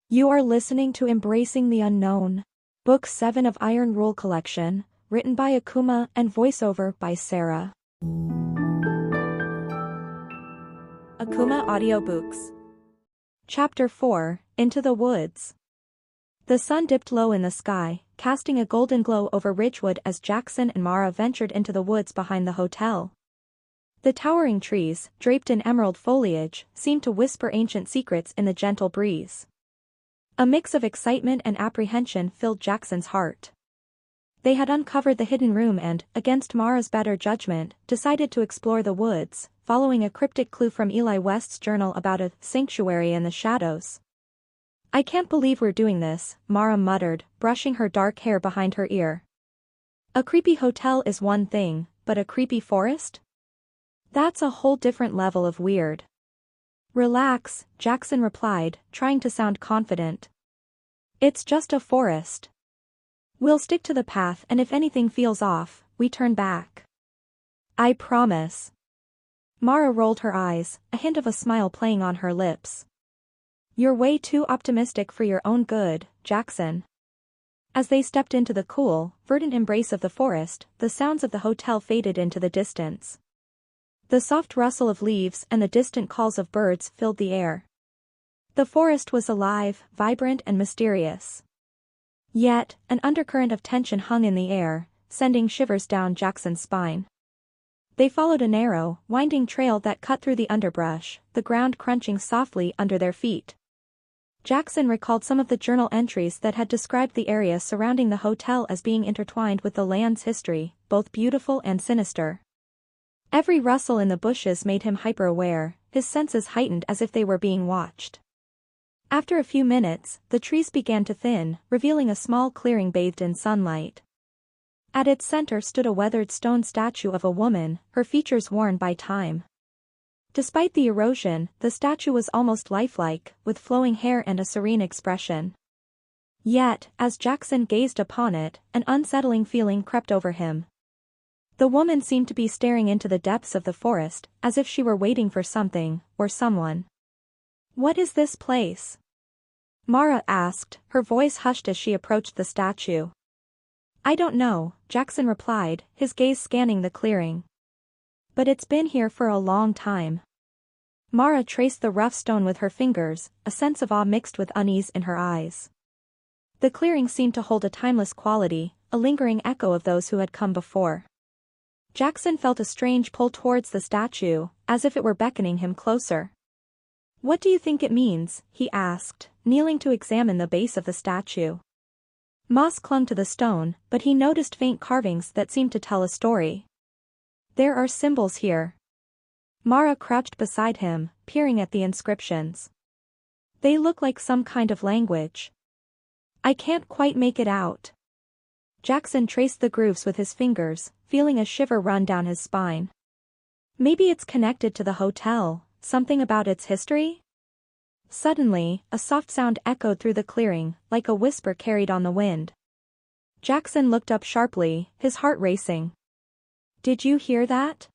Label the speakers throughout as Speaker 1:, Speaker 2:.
Speaker 1: You are listening to Embracing the Unknown. Book 7 of Iron Rule Collection, written by Akumah and voiceover by Sara. Akumah Audiobooks. Chapter 4, Into the Woods. The sun dipped low in the sky, casting a golden glow over Ridgewood as Jackson and Mara ventured into the woods behind the hotel. The towering trees, draped in emerald foliage, seemed to whisper ancient secrets in the gentle breeze. A mix of excitement and apprehension filled Jackson's heart. They had uncovered the hidden room and, against Mara's better judgment, decided to explore the woods, following a cryptic clue from Eli West's journal about a sanctuary in the shadows. "I can't believe we're doing this," Mara muttered, brushing her dark hair behind her ear. "A creepy hotel is one thing, but a creepy forest? That's a whole different level of weird." "Relax," Jackson replied, trying to sound confident. "It's just a forest. We'll stick to the path, and if anything feels off, we turn back. I promise." Mara rolled her eyes, a hint of a smile playing on her lips. "You're way too optimistic for your own good, Jackson." As they stepped into the cool, verdant embrace of the forest, the sounds of the hotel faded into the distance. The soft rustle of leaves and the distant calls of birds filled the air. The forest was alive, vibrant and mysterious. Yet, an undercurrent of tension hung in the air, sending shivers down Jackson's spine. They followed a narrow, winding trail that cut through the underbrush, the ground crunching softly under their feet. Jackson recalled some of the journal entries that had described the area surrounding the hotel as being intertwined with the land's history, both beautiful and sinister. Every rustle in the bushes made him hyper-aware, his senses heightened as if they were being watched. After a few minutes, the trees began to thin, revealing a small clearing bathed in sunlight. At its center stood a weathered stone statue of a woman, her features worn by time. Despite the erosion, the statue was almost lifelike, with flowing hair and a serene expression. Yet, as Jackson gazed upon it, an unsettling feeling crept over him. The woman seemed to be staring into the depths of the forest, as if she were waiting for something, or someone. "What is this place?" Mara asked, her voice hushed as she approached the statue. "I don't know," Jackson replied, his gaze scanning the clearing. "But it's been here for a long time." Mara traced the rough stone with her fingers, a sense of awe mixed with unease in her eyes. The clearing seemed to hold a timeless quality, a lingering echo of those who had come before. Jackson felt a strange pull towards the statue, as if it were beckoning him closer. "What do you think it means?" he asked, kneeling to examine the base of the statue. Moss clung to the stone, but he noticed faint carvings that seemed to tell a story. "There are symbols here." Mara crouched beside him, peering at the inscriptions. "They look like some kind of language. I can't quite make it out." Jackson traced the grooves with his fingers, feeling a shiver run down his spine. "Maybe it's connected to the hotel, something about its history?" Suddenly, a soft sound echoed through the clearing, like a whisper carried on the wind. Jackson looked up sharply, his heart racing. "Did you hear that?"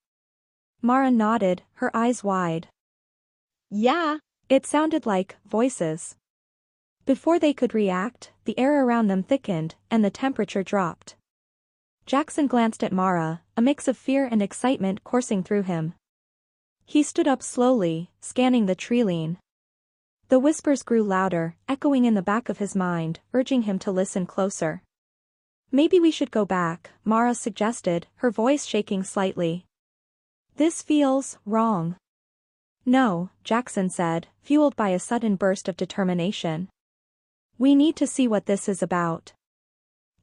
Speaker 1: Mara nodded, her eyes wide.
Speaker 2: "Yeah."
Speaker 1: It sounded like voices. Before they could react, the air around them thickened, and the temperature dropped. Jackson glanced at Mara, a mix of fear and excitement coursing through him. He stood up slowly, scanning the tree-line. The whispers grew louder, echoing in the back of his mind, urging him to listen closer. "Maybe we should go back," Mara suggested, her voice shaking slightly. "This feels wrong." "No," Jackson said, fueled by a sudden burst of determination. "We need to see what this is about."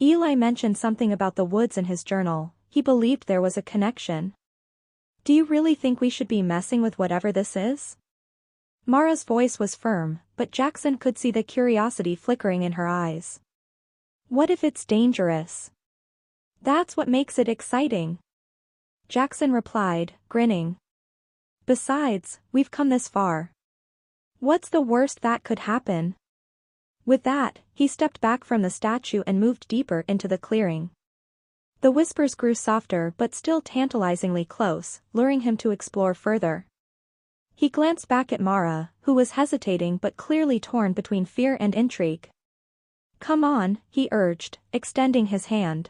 Speaker 1: Eli mentioned something about the woods in his journal. He believed there was a connection. "Do you really think we should be messing with whatever this is?" Mara's voice was firm, but Jackson could see the curiosity flickering in her eyes. "What if it's dangerous?" "That's what makes it exciting," Jackson replied, grinning. "Besides, we've come this far. What's the worst that could happen?" With that, he stepped back from the statue and moved deeper into the clearing. The whispers grew softer but still tantalizingly close, luring him to explore further. He glanced back at Mara, who was hesitating but clearly torn between fear and intrigue. Come on, he urged, extending his hand.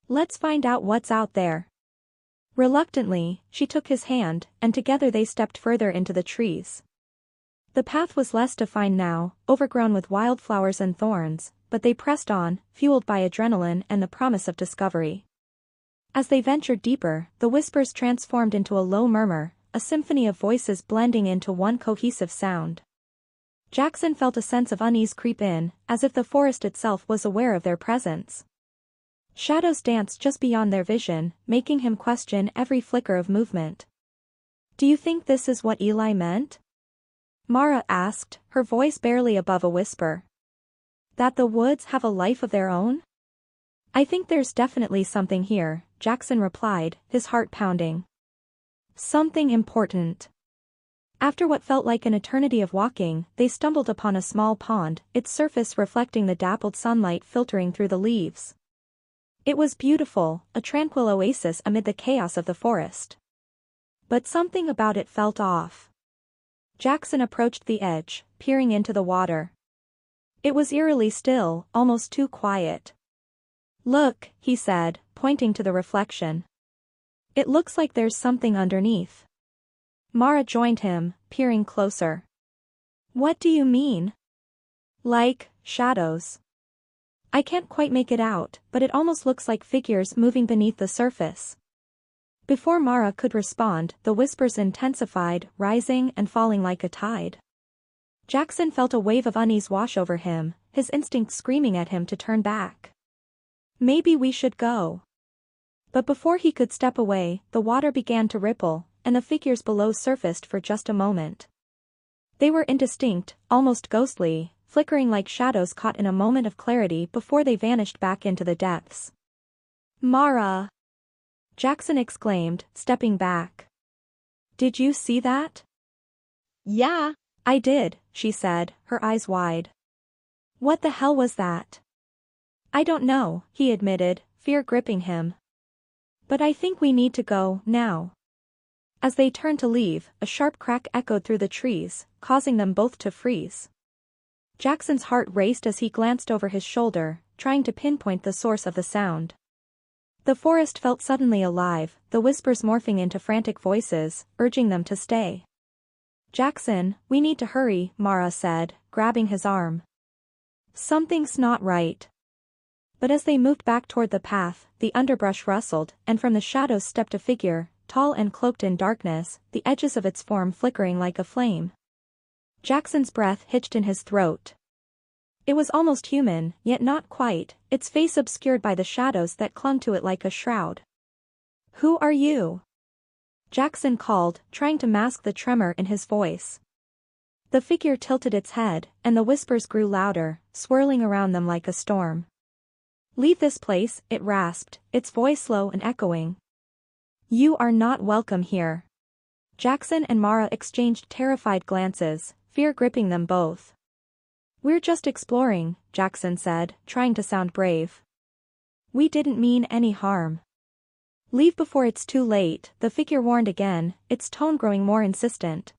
Speaker 1: Let's find out what's out there. Reluctantly, she took his hand, and together they stepped further into the trees. The path was less defined now, overgrown with wildflowers and thorns, but they pressed on, fueled by adrenaline and the promise of discovery. As they ventured deeper, the whispers transformed into a low murmur, a symphony of voices blending into one cohesive sound. Jackson felt a sense of unease creep in, as if the forest itself was aware of their presence. Shadows danced just beyond their vision, making him question every flicker of movement. Do you think this is what Eli meant? Mara asked, her voice barely above a whisper. That the woods have a life of their own? I think there's definitely something here, Jackson replied, his heart pounding. Something important. After what felt like an eternity of walking, they stumbled upon a small pond, its surface reflecting the dappled sunlight filtering through the leaves. It was beautiful, a tranquil oasis amid the chaos of the forest. But something about it felt off. Jackson approached the edge, peering into the water. It was eerily still, almost too quiet. Look, he said, pointing to the reflection. It looks like there's something underneath. Mara joined him, peering closer. What do you mean? Like, shadows. I can't quite make it out, but it almost looks like figures moving beneath the surface. Before Mara could respond, the whispers intensified, rising and falling like a tide. Jackson felt a wave of unease wash over him, his instinct screaming at him to turn back. Maybe we should go. But before he could step away, the water began to ripple, and the figures below surfaced for just a moment. They were indistinct, almost ghostly, flickering like shadows caught in a moment of clarity before they vanished back into the depths. Mara! Jackson exclaimed, stepping back. Did you see that?
Speaker 2: Yeah.
Speaker 1: I did, she said, her eyes wide. What the hell was that? I don't know, he admitted, fear gripping him. But I think we need to go, now. As they turned to leave, a sharp crack echoed through the trees, causing them both to freeze. Jackson's heart raced as he glanced over his shoulder, trying to pinpoint the source of the sound. The forest felt suddenly alive, the whispers morphing into frantic voices, urging them to stay. Jackson, we need to hurry, Mara said, grabbing his arm. Something's not right. But as they moved back toward the path, the underbrush rustled, and from the shadows stepped a figure, tall and cloaked in darkness, the edges of its form flickering like a flame. Jackson's breath hitched in his throat. It was almost human, yet not quite, its face obscured by the shadows that clung to it like a shroud. Who are you? Jackson called, trying to mask the tremor in his voice. The figure tilted its head, and the whispers grew louder, swirling around them like a storm. Leave this place, it rasped, its voice low and echoing. You are not welcome here. Jackson and Mara exchanged terrified glances, fear gripping them both. We're just exploring, Jackson said, trying to sound brave. We didn't mean any harm. Leave before it's too late, the figure warned again, its tone growing more insistent.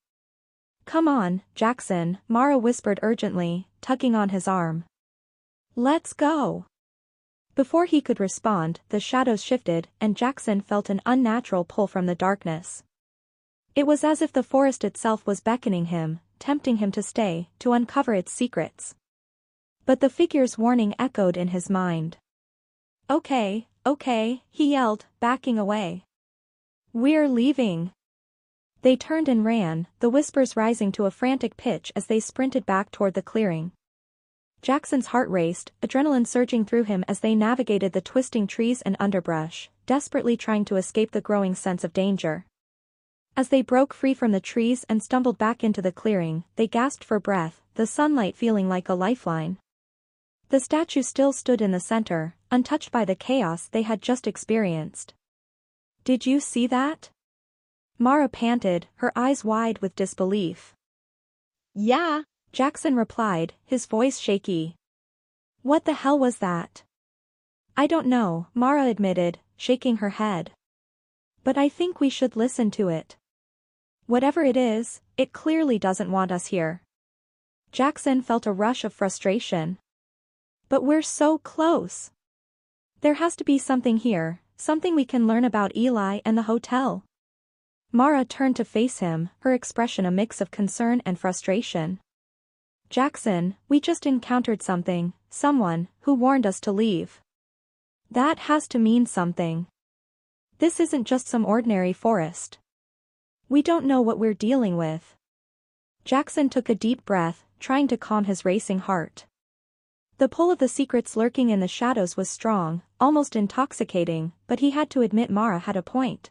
Speaker 1: Come on, Jackson, Mara whispered urgently, tugging on his arm. Let's go. Before he could respond, the shadows shifted, and Jackson felt an unnatural pull from the darkness. It was as if the forest itself was beckoning him, tempting him to stay, to uncover its secrets. But the figure's warning echoed in his mind. Okay, he yelled, backing away. We're leaving. They turned and ran, the whispers rising to a frantic pitch as they sprinted back toward the clearing. Jackson's heart raced, adrenaline surging through him as they navigated the twisting trees and underbrush, desperately trying to escape the growing sense of danger. As they broke free from the trees and stumbled back into the clearing, they gasped for breath, the sunlight feeling like a lifeline. The statue still stood in the center, untouched by the chaos they had just experienced. Did you see that? Mara panted, her eyes wide with disbelief.
Speaker 2: Yeah.
Speaker 1: Jackson replied, his voice shaky. What the hell was that? I don't know, Mara admitted, shaking her head. But I think we should listen to it. Whatever it is, it clearly doesn't want us here. Jackson felt a rush of frustration. But we're so close. There has to be something here, something we can learn about Eli and the hotel. Mara turned to face him, her expression a mix of concern and frustration. Jackson, we just encountered something, someone, who warned us to leave. That has to mean something. This isn't just some ordinary forest. We don't know what we're dealing with. Jackson took a deep breath, trying to calm his racing heart. The pull of the secrets lurking in the shadows was strong, almost intoxicating, but he had to admit Mara had a point.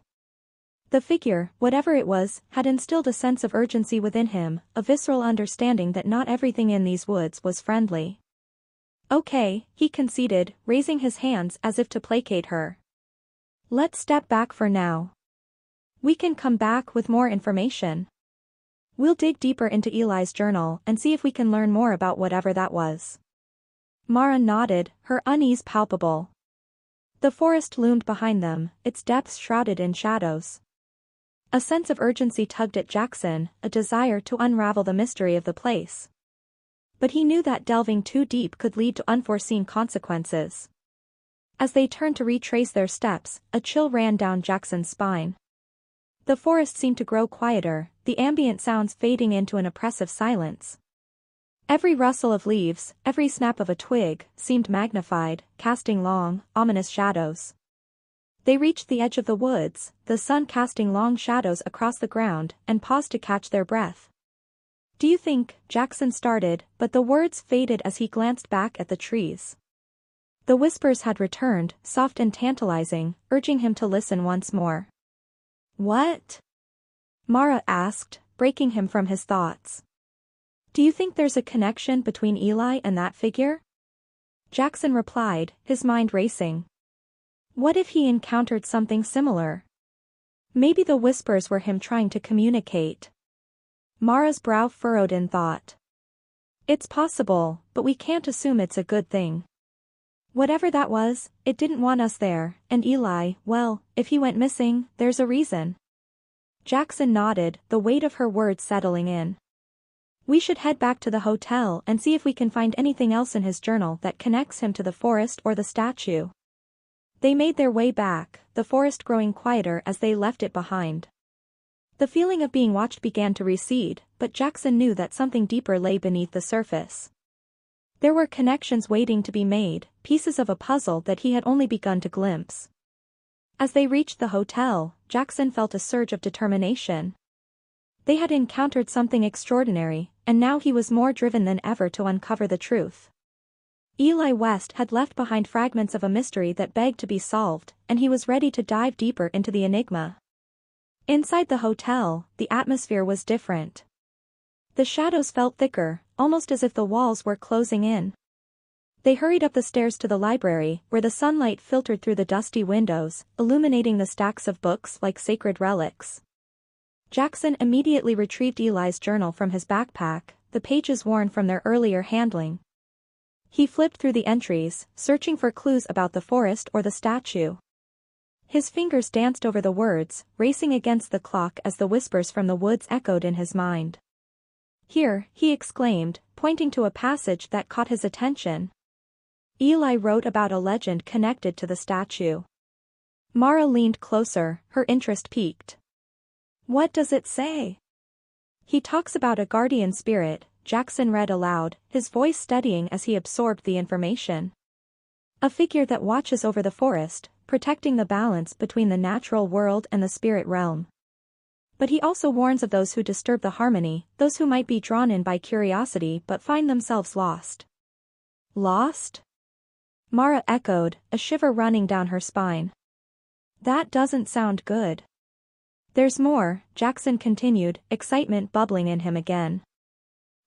Speaker 1: The figure, whatever it was, had instilled a sense of urgency within him, a visceral understanding that not everything in these woods was friendly. Okay, he conceded, raising his hands as if to placate her. Let's step back for now. We can come back with more information. We'll dig deeper into Eli's journal and see if we can learn more about whatever that was. Mara nodded, her unease palpable. The forest loomed behind them, its depths shrouded in shadows. A sense of urgency tugged at Jackson, a desire to unravel the mystery of the place. But he knew that delving too deep could lead to unforeseen consequences. As they turned to retrace their steps, a chill ran down Jackson's spine. The forest seemed to grow quieter, the ambient sounds fading into an oppressive silence. Every rustle of leaves, every snap of a twig, seemed magnified, casting long, ominous shadows. They reached the edge of the woods, the sun casting long shadows across the ground, and paused to catch their breath. Do you think, Jackson started, but the words faded as he glanced back at the trees. The whispers had returned, soft and tantalizing, urging him to listen once more. What? Mara asked, breaking him from his thoughts. Do you think there's a connection between Eli and that figure? Jackson replied, his mind racing. What if he encountered something similar? Maybe the whispers were him trying to communicate. Mara's brow furrowed in thought. It's possible, but we can't assume it's a good thing. Whatever that was, it didn't want us there, and Eli, well, if he went missing, there's a reason. Jackson nodded, the weight of her words settling in. We should head back to the hotel and see if we can find anything else in his journal that connects him to the forest or the statue. They made their way back, the forest growing quieter as they left it behind. The feeling of being watched began to recede, but Jackson knew that something deeper lay beneath the surface. There were connections waiting to be made, pieces of a puzzle that he had only begun to glimpse. As they reached the hotel, Jackson felt a surge of determination. They had encountered something extraordinary, and now he was more driven than ever to uncover the truth. Eli West had left behind fragments of a mystery that begged to be solved, and he was ready to dive deeper into the enigma. Inside the hotel, the atmosphere was different. The shadows felt thicker, almost as if the walls were closing in. They hurried up the stairs to the library, where the sunlight filtered through the dusty windows, illuminating the stacks of books like sacred relics. Jackson immediately retrieved Eli's journal from his backpack, the pages worn from their earlier handling. He flipped through the entries, searching for clues about the forest or the statue. His fingers danced over the words, racing against the clock as the whispers from the woods echoed in his mind. Here, he exclaimed, pointing to a passage that caught his attention. Eli wrote about a legend connected to the statue. Mara leaned closer, her interest piqued. What does it say? He talks about a guardian spirit, Jackson read aloud, his voice steadying as he absorbed the information. A figure that watches over the forest, protecting the balance between the natural world and the spirit realm. But he also warns of those who disturb the harmony, those who might be drawn in by curiosity but find themselves lost. Lost? Mara echoed, a shiver running down her spine. That doesn't sound good. There's more, Jackson continued, excitement bubbling in him again.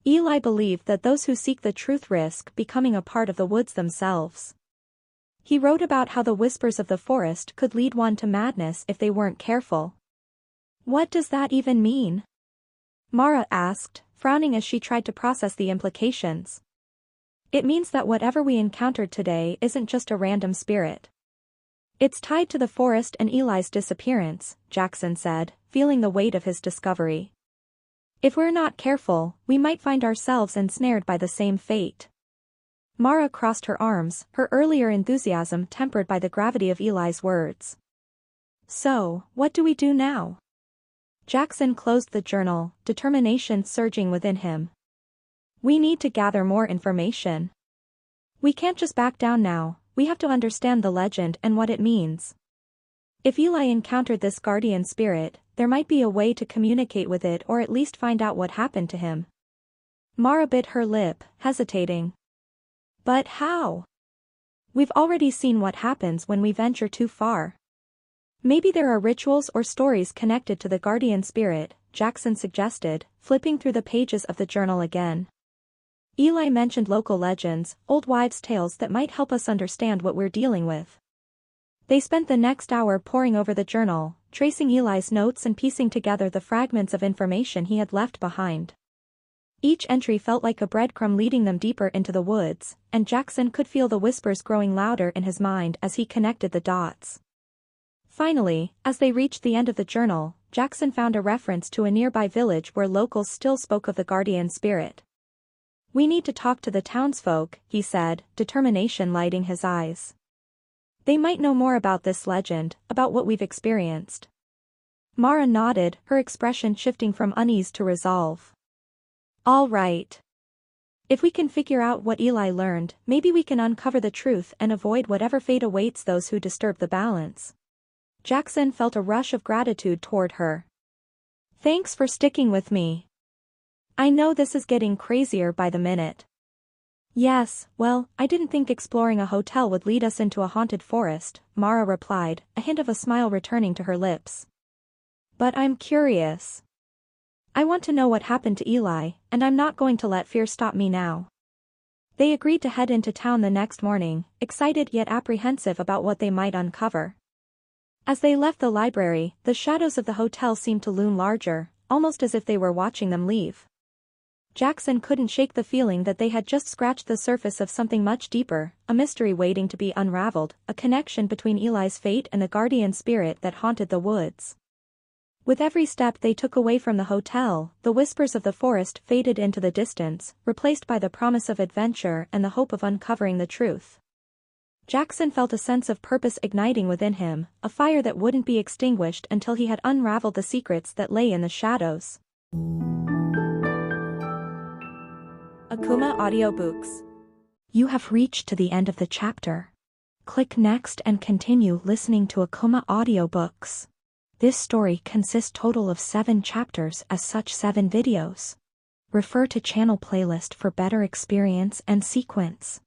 Speaker 1: Eli believed that those who seek the truth risk becoming a part of the woods themselves. He wrote about how the whispers of the forest could lead one to madness if they weren't careful. What does that even mean? Mara asked, frowning as she tried to process the implications. It means that whatever we encountered today isn't just a random spirit. It's tied to the forest and Eli's disappearance, Jackson said, feeling the weight of his discovery. If we're not careful, we might find ourselves ensnared by the same fate. Mara crossed her arms, her earlier enthusiasm tempered by the gravity of Eli's words. So, what do we do now? Jackson closed the journal, determination surging within him. We need to gather more information. We can't just back down now, we have to understand the legend and what it means. If Eli encountered this guardian spirit, there might be a way to communicate with it or at least find out what happened to him. Mara bit her lip, hesitating. But how? We've already seen what happens when we venture too far. Maybe there are rituals or stories connected to the guardian spirit, Jackson suggested, flipping through the pages of the journal again. Eli mentioned local legends, old wives' tales that might help us understand what we're dealing with. They spent the next hour poring over the journal, tracing Eli's notes and piecing together the fragments of information he had left behind. Each entry felt like a breadcrumb leading them deeper into the woods, and Jackson could feel the whispers growing louder in his mind as he connected the dots. Finally, as they reached the end of the journal, Jackson found a reference to a nearby village where locals still spoke of the guardian spirit. We need to talk to the townsfolk, he said, determination lighting his eyes. They might know more about this legend, about what we've experienced. Mara nodded, her expression shifting from unease to resolve. All right. If we can figure out what Eli learned, maybe we can uncover the truth and avoid whatever fate awaits those who disturb the balance. Jackson felt a rush of gratitude toward her. Thanks for sticking with me. I know this is getting crazier by the minute. Yes, well, I didn't think exploring a hotel would lead us into a haunted forest, Mara replied, a hint of a smile returning to her lips. But I'm curious. I want to know what happened to Eli, and I'm not going to let fear stop me now. They agreed to head into town the next morning, excited yet apprehensive about what they might uncover. As they left the library, the shadows of the hotel seemed to loom larger, almost as if they were watching them leave. Jackson couldn't shake the feeling that they had just scratched the surface of something much deeper, a mystery waiting to be unraveled, a connection between Eli's fate and the guardian spirit that haunted the woods. With every step they took away from the hotel, the whispers of the forest faded into the distance, replaced by the promise of adventure and the hope of uncovering the truth. Jackson felt a sense of purpose igniting within him, a fire that wouldn't be extinguished until he had unraveled the secrets that lay in the shadows. Akumah Audiobooks. You have reached to the end of the chapter. Click next and continue listening to Akumah Audiobooks. This story consists total of 7 chapters as such 7 videos. Refer to channel playlist for better experience and sequence.